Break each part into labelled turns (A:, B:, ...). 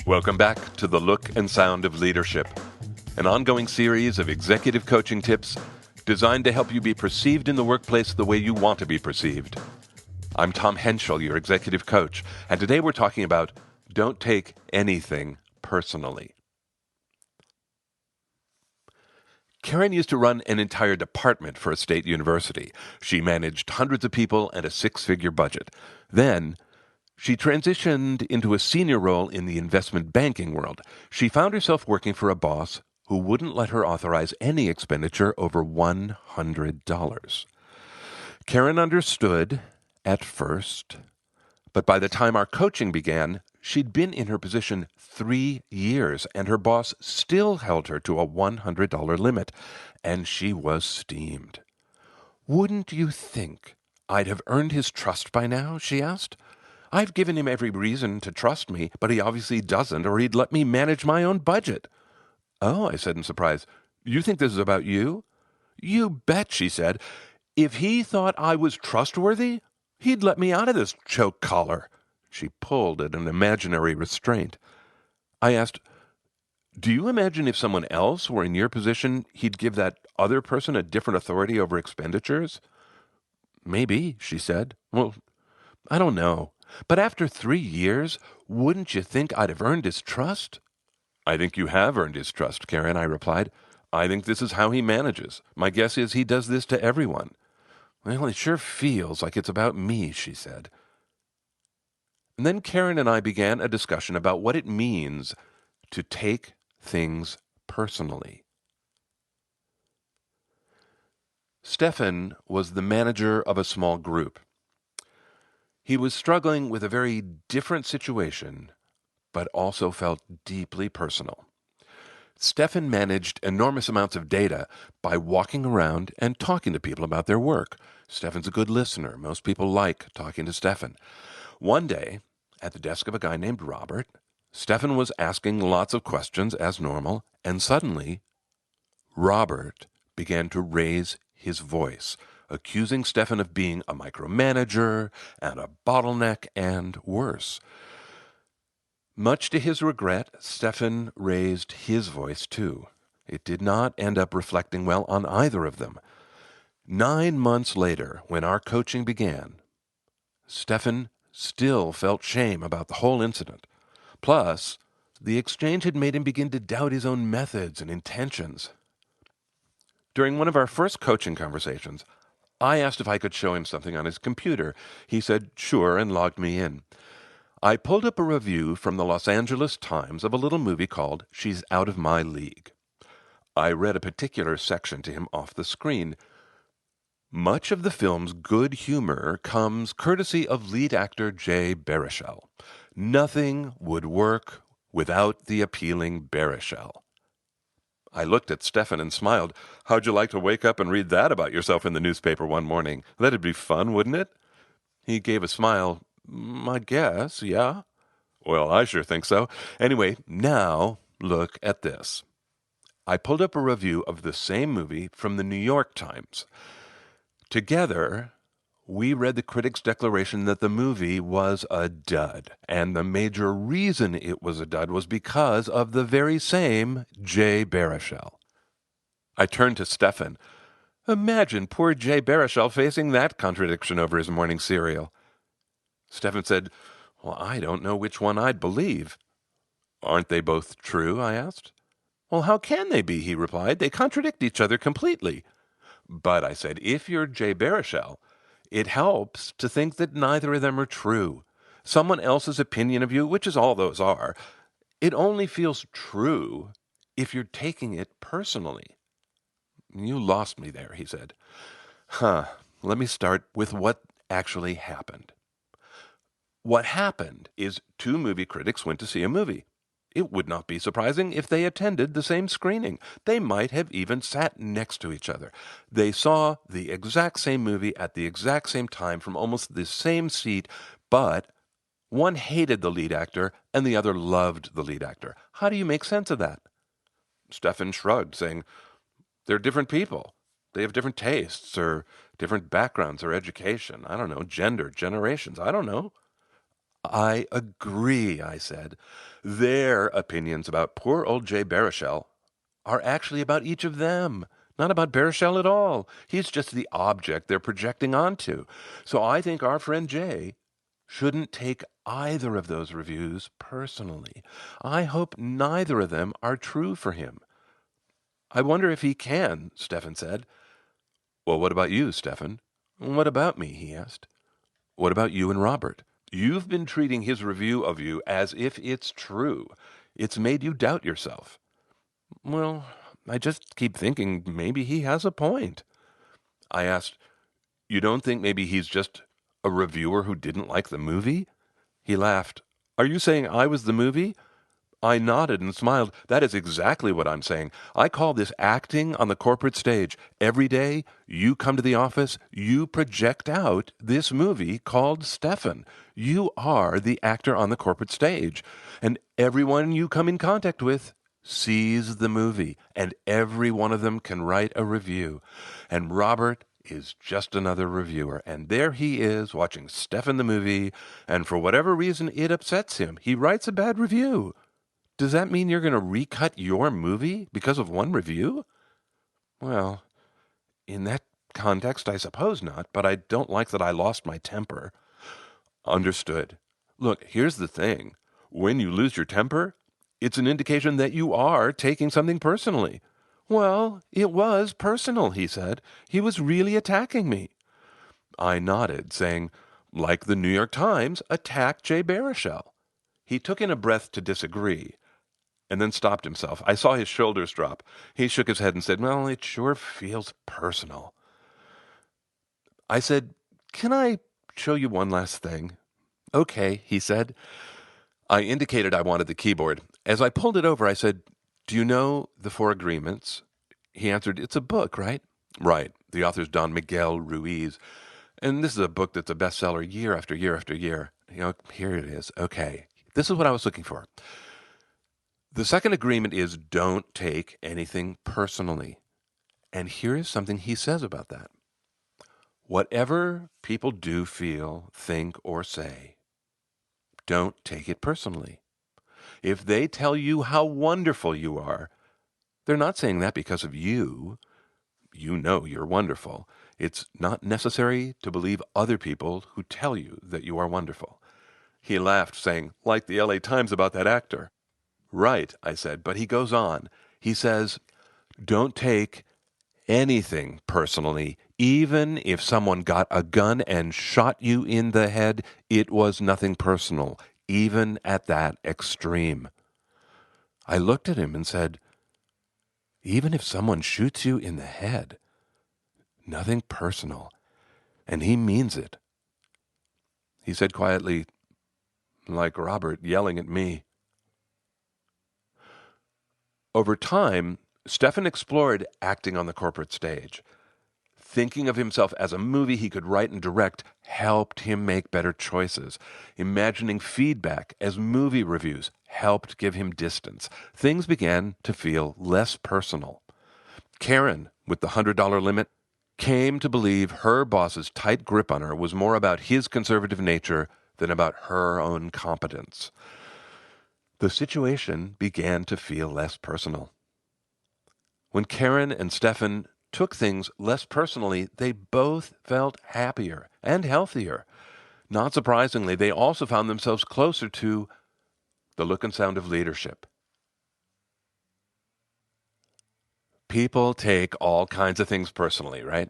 A: Welcome back to The Look and Sound of Leadership, an ongoing series of executive coaching tips designed to help you be perceived in the workplace the way you want to be perceived. I'm Tom Henschel, your executive coach, and today we're talking about don't take anything personally. Karen used to run an entire department for a state university. She managed hundreds of people and a six-figure budget. Then, she transitioned into a senior role in the investment banking world. She found herself working for a boss who wouldn't let her authorize any expenditure over $100. Karen understood at first, but by the time our coaching began, she'd been in her position 3 years, and her boss still held her to a $100 limit, and she was steamed. "Wouldn't you think I'd have earned his trust by now?" she asked. "I've given him every reason to trust me, but he obviously doesn't, or he'd let me manage my own budget." "Oh," I said in surprise. "You think this is about you?" "You bet," she said. "If he thought I was trustworthy, he'd let me out of this choke collar." She pulled at an imaginary restraint. I asked, "Do you imagine if someone else were in your position, he'd give that other person a different authority over expenditures?" "Maybe," she said. "Well, I don't know. But after 3 years, wouldn't you think I'd have earned his trust?" "I think you have earned his trust, Karen," I replied. "I think this is how he manages. My guess is he does this to everyone." "Well, it sure feels like it's about me," she said. And then Karen and I began a discussion about what it means to take things personally. Stefan was the manager of a small group. He was struggling with a very different situation, but also felt deeply personal. Stefan managed enormous amounts of data by walking around and talking to people about their work. Stefan's a good listener. Most people like talking to Stefan. One day, at the desk of a guy named Robert, Stefan was asking lots of questions as normal, and suddenly, Robert began to raise his voice, accusing Stefan of being a micromanager and a bottleneck and worse. Much to his regret, Stefan raised his voice too. It did not end up reflecting well on either of them. 9 months later, when our coaching began, Stefan still felt shame about the whole incident. Plus, the exchange had made him begin to doubt his own methods and intentions. During one of our first coaching conversations, I asked if I could show him something on his computer. He said sure and logged me in. I pulled up a review from the Los Angeles Times of a little movie called She's Out of My League. I read a particular section to him off the screen. Much of the film's good humor comes courtesy of lead actor Jay Baruchel. Nothing would work without the appealing Baruchel. I looked at Stefan and smiled. "How'd you like to wake up and read that about yourself in the newspaper one morning? That'd be fun, wouldn't it?" He gave a smile. "I guess, yeah." "Well, I sure think so. Anyway, now look at this." I pulled up a review of the same movie from the New York Times. Together, we read the critic's declaration that the movie was a dud, and the major reason it was a dud was because of the very same Jay Baruchel. I turned to Stefan. Imagine poor Jay Baruchel facing that contradiction over his morning cereal. Stefan said, "Well, I don't know which one I'd believe." "Aren't they both true?" I asked. "Well, how can they be?" he replied. "They contradict each other completely." "But," I said, "if you're Jay Baruchel, it helps to think that neither of them are true. Someone else's opinion of you, which is all those are, it only feels true if you're taking it personally." "You lost me there," he said. Let me start with what actually happened. What happened is 2 movie critics went to see a movie. It would not be surprising if they attended the same screening. They might have even sat next to each other. They saw the exact same movie at the exact same time from almost the same seat, but one hated the lead actor and the other loved the lead actor. How do you make sense of that? Stefan shrugged, saying, "They're different people. They have different tastes or different backgrounds or education. I don't know, gender, generations. I don't know." I agree, I said. Their opinions about poor old Jay Baruchel are actually about each of them, not about Baruchel at all. He's just the object they're projecting onto. So I think our friend Jay shouldn't take either of those reviews personally. I hope neither of them are true for him. I wonder if he can, Stefan said. Well, what about you, Stefan? What about me, he asked. What about you and Robert? You've been treating his review of you as if it's true. It's made you doubt yourself. Well, I just keep thinking maybe he has a point. I asked, you don't think maybe he's just a reviewer who didn't like the movie? He laughed. Are you saying I was the movie? I nodded and smiled. That is exactly what I'm saying. I call this acting on the corporate stage. Every day, you come to the office, you project out this movie called Stefan. You are the actor on the corporate stage. And everyone you come in contact with sees the movie, and every one of them can write a review. And Robert is just another reviewer. And there he is watching Stefan the movie, and for whatever reason it upsets him. He writes a bad review. Does that mean you're going to recut your movie because of one review? Well, in that context, I suppose not, but I don't like that I lost my temper. Understood. Look, here's the thing. When you lose your temper, it's an indication that you are taking something personally. Well, it was personal, he said. He was really attacking me. I nodded, saying, like the New York Times attacked Jay Baruchel. He took in a breath to disagree, and then stopped himself. I saw his shoulders drop. He shook his head and said, well, it sure feels personal. I said, can I show you one last thing? Okay, he said. I indicated I wanted the keyboard. As I pulled it over, I said, do you know the Four Agreements? He answered, it's a book, right? Right. The author's Don Miguel Ruiz. And this is a book that's a bestseller year after year after year. Here it is. Okay. This is what I was looking for. The second agreement is don't take anything personally. And here is something he says about that. Whatever people do, feel, think, or say, don't take it personally. If they tell you how wonderful you are, they're not saying that because of you. You know you're wonderful. It's not necessary to believe other people who tell you that you are wonderful. He laughed, saying, like the LA Times about that actor. Right, I said, but he goes on. He says, don't take anything personally. Even if someone got a gun and shot you in the head, it was nothing personal, even at that extreme. I looked at him and said, even if someone shoots you in the head, nothing personal. And he means it. He said quietly, like Robert yelling at me. Over time, Stefan explored acting on the corporate stage. Thinking of himself as a movie he could write and direct helped him make better choices. Imagining feedback as movie reviews helped give him distance. Things began to feel less personal. Karen, with the $100 limit, came to believe her boss's tight grip on her was more about his conservative nature than about her own competence. The situation began to feel less personal. When Karen and Stefan took things less personally, they both felt happier and healthier. Not surprisingly, they also found themselves closer to the look and sound of leadership. People take all kinds of things personally, right?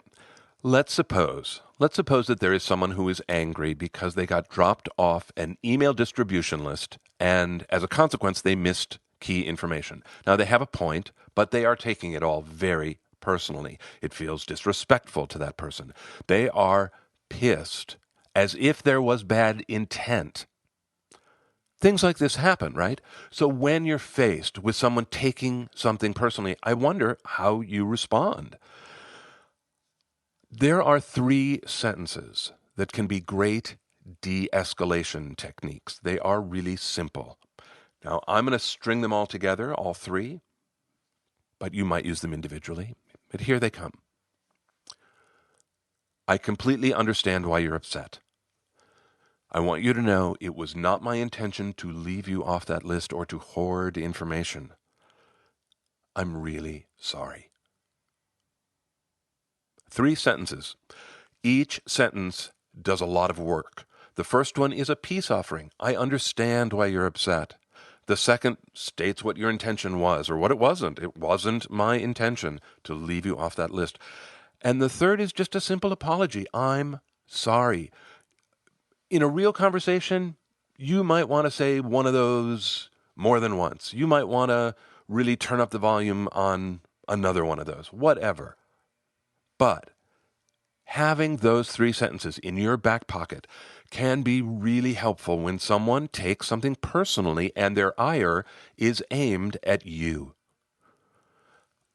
A: Let's suppose that there is someone who is angry because they got dropped off an email distribution list and as a consequence they missed key information. Now they have a point, but they are taking it all very personally. It feels disrespectful to that person. They are pissed as if there was bad intent. Things like this happen, right? So when you're faced with someone taking something personally, I wonder how you respond. There are 3 sentences that can be great de-escalation techniques. They are really simple. Now, I'm going to string them all together, all 3, but you might use them individually. But here they come. I completely understand why you're upset. I want you to know it was not my intention to leave you off that list or to hoard information. I'm really sorry. 3 sentences. Each sentence does a lot of work. The first one is a peace offering. I understand why you're upset. The second states what your intention was or what it wasn't. It wasn't my intention to leave you off that list. And the third is just a simple apology. I'm sorry. In a real conversation, you might want to say one of those more than once. You might want to really turn up the volume on another one of those, whatever. But having those 3 sentences in your back pocket can be really helpful when someone takes something personally and their ire is aimed at you.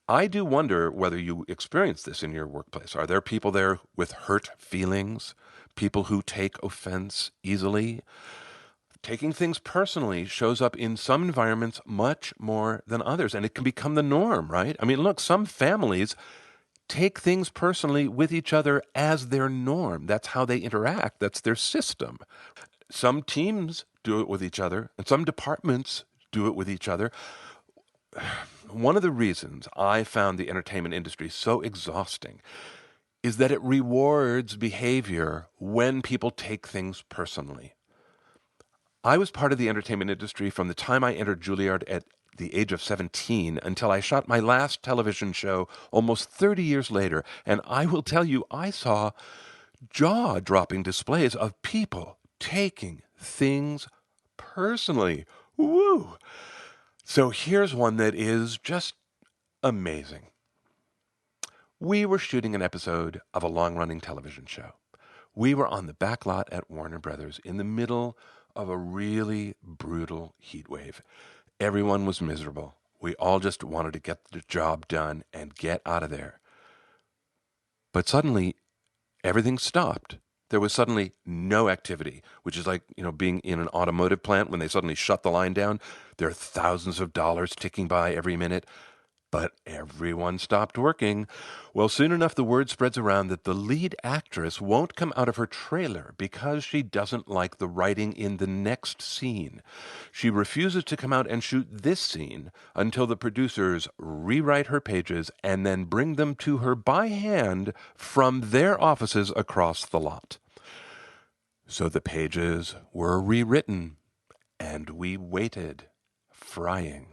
A: I do wonder whether you experience this in your workplace. Are there people there with hurt feelings? People who take offense easily? Taking things personally shows up in some environments much more than others, and it can become the norm, right? I mean, look, some families take things personally with each other as their norm. That's how they interact. That's their system. Some teams do it with each other, and some departments do it with each other. One of the reasons I found the entertainment industry so exhausting is that it rewards behavior when people take things personally. I was part of the entertainment industry from the time I entered Juilliard at the age of 17 until I shot my last television show almost 30 years later, and I will tell you, I saw jaw-dropping displays of people taking things personally. Woo! So here's one that is just amazing. We were shooting an episode of a long-running television show. We were on the back lot at Warner Brothers in the middle of a really brutal heat wave. Everyone was miserable. We all just wanted to get the job done and get out of there. But suddenly, everything stopped. There was suddenly no activity, which is like, being in an automotive plant when they suddenly shut the line down. There are thousands of dollars ticking by every minute. But everyone stopped working. Well, soon enough, the word spreads around that the lead actress won't come out of her trailer because she doesn't like the writing in the next scene. She refuses to come out and shoot this scene until the producers rewrite her pages and then bring them to her by hand from their offices across the lot. So the pages were rewritten, and we waited, frying.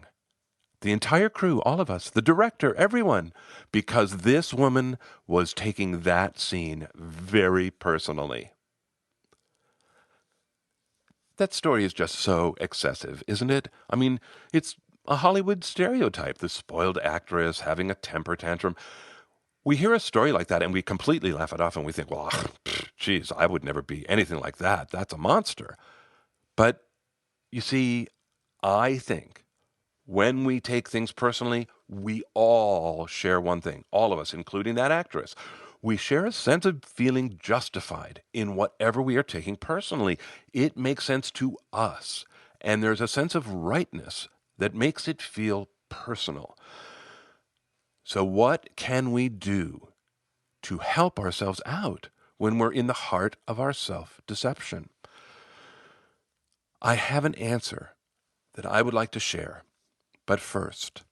A: The entire crew, all of us, the director, everyone, because this woman was taking that scene very personally. That story is just so excessive, isn't it? I mean, it's a Hollywood stereotype, the spoiled actress having a temper tantrum. We hear a story like that and we completely laugh it off and we think, well, geez, I would never be anything like that. That's a monster. But you see, I think when we take things personally, we all share one thing, all of us, including that actress. We share a sense of feeling justified in whatever we are taking personally. It makes sense to us, and there's a sense of rightness that makes it feel personal. So what can we do to help ourselves out when we're in the heart of our self-deception? I have an answer that I would like to share. But first,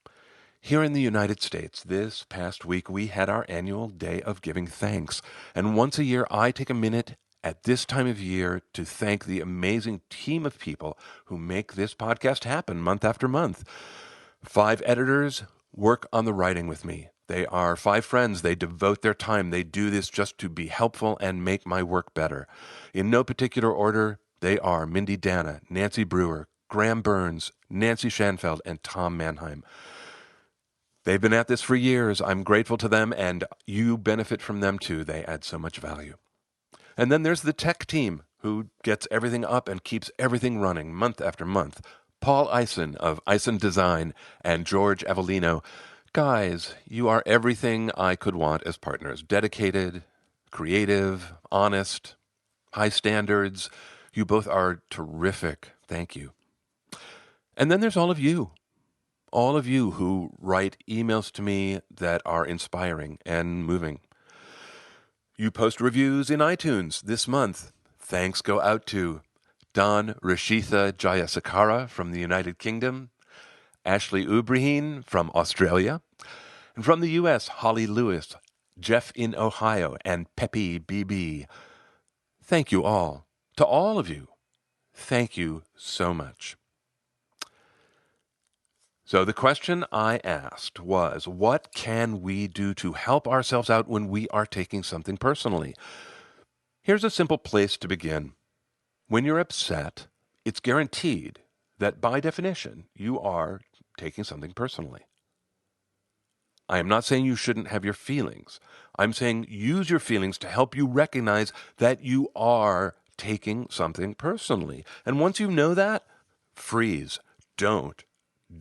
A: here in the United States, this past week, we had our annual Day of Giving Thanks. And once a year, I take a minute at this time of year to thank the amazing team of people who make this podcast happen month after month. 5 editors work on the writing with me. They are 5 friends. They devote their time. They do this just to be helpful and make my work better. In no particular order, they are Mindy Dana, Nancy Brewer, Graham Burns, Nancy Schanfeld, and Tom Mannheim. They've been at this for years. I'm grateful to them, and you benefit from them too. They add so much value. And then there's the tech team, who gets everything up and keeps everything running month after month. Paul Eisen of Eisen Design and George Avellino. Guys, you are everything I could want as partners. Dedicated, creative, honest, high standards. You both are terrific. Thank you. And then there's all of you who write emails to me that are inspiring and moving. You post reviews in iTunes this month. Thanks go out to Don Rashitha Jayasakara from the United Kingdom, Ashley Ubraheen from Australia, and from the U.S., Holly Lewis, Jeff in Ohio, and Peppy BB. Thank you all. To all of you, thank you so much. So the question I asked was, what can we do to help ourselves out when we are taking something personally? Here's a simple place to begin. When you're upset, it's guaranteed that by definition, you are taking something personally. I am not saying you shouldn't have your feelings. I'm saying use your feelings to help you recognize that you are taking something personally. And once you know that, freeze. Don't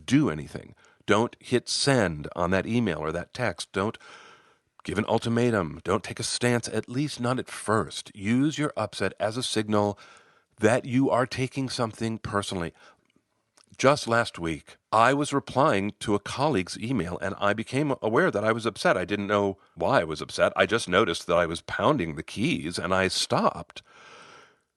A: do anything. Don't hit send on that email or that text. Don't give an ultimatum. Don't take a stance, at least not at first. Use your upset as a signal that you are taking something personally. Just last week, I was replying to a colleague's email and I became aware that I was upset. I didn't know why I was upset. I just noticed that I was pounding the keys and I stopped.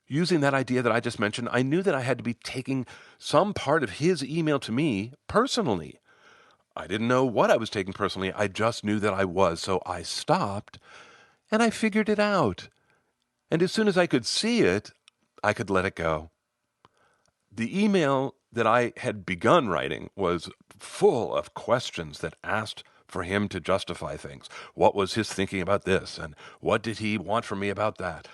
A: Using that idea that I just mentioned, I knew that I had to be taking some part of his email to me personally. I didn't know what I was taking personally. I just knew that I was. So I stopped and I figured it out. And as soon as I could see it, I could let it go. The email that I had begun writing was full of questions that asked for him to justify things. What was his thinking about this? And what did he want from me about that?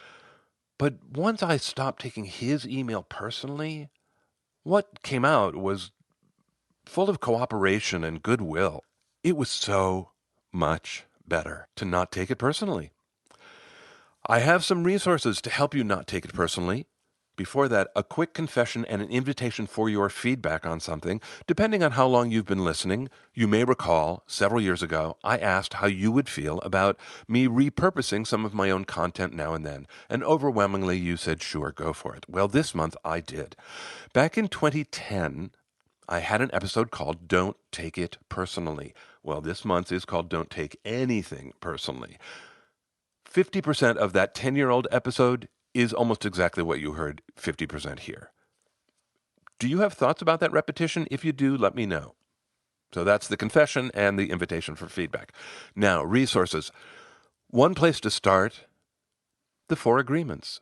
A: But once I stopped taking his email personally, what came out was full of cooperation and goodwill. It was so much better to not take it personally. I have some resources to help you not take it personally. Before that, a quick confession and an invitation for your feedback on something. Depending on how long you've been listening, you may recall several years ago, I asked how you would feel about me repurposing some of my own content now and then. And overwhelmingly, you said, sure, go for it. Well, this month I did. Back in 2010, I had an episode called Don't Take It Personally. Well, this month is called Don't Take Anything Personally. 50% of that 10-year-old episode is almost exactly what you heard 50% here. Do you have thoughts about that repetition? If you do, let me know. So that's the confession and the invitation for feedback. Now, resources. One place to start, the 4 Agreements.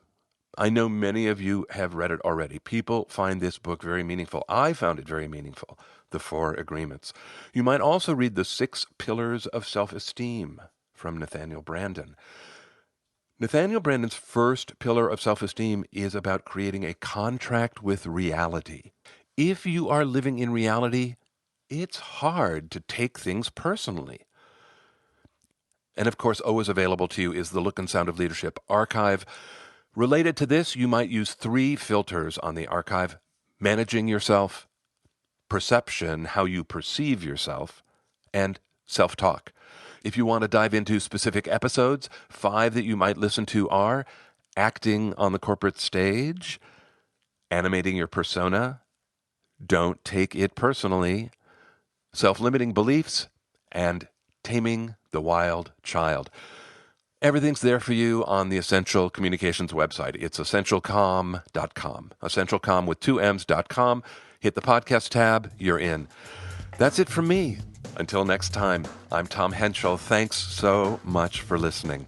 A: I know many of you have read it already. People find this book very meaningful. I found it very meaningful, the 4 Agreements. You might also read the 6 Pillars of Self-Esteem from Nathaniel Branden. Nathaniel Branden's first pillar of self-esteem is about creating a contract with reality. If you are living in reality, it's hard to take things personally. And of course, always available to you is the Look and Sound of Leadership archive. Related to this, you might use 3 filters on the archive: managing yourself, perception, how you perceive yourself, and self-talk. If you want to dive into specific episodes, 5 that you might listen to are acting on the corporate stage, animating your persona, don't take it personally, self-limiting beliefs, and taming the wild child. Everything's there for you on the Essential Communications website. It's essentialcomm.com. Essentialcomm with 2 M's.com. Hit the podcast tab. You're in. That's it from me. Until next time, I'm Tom Henschel. Thanks so much for listening.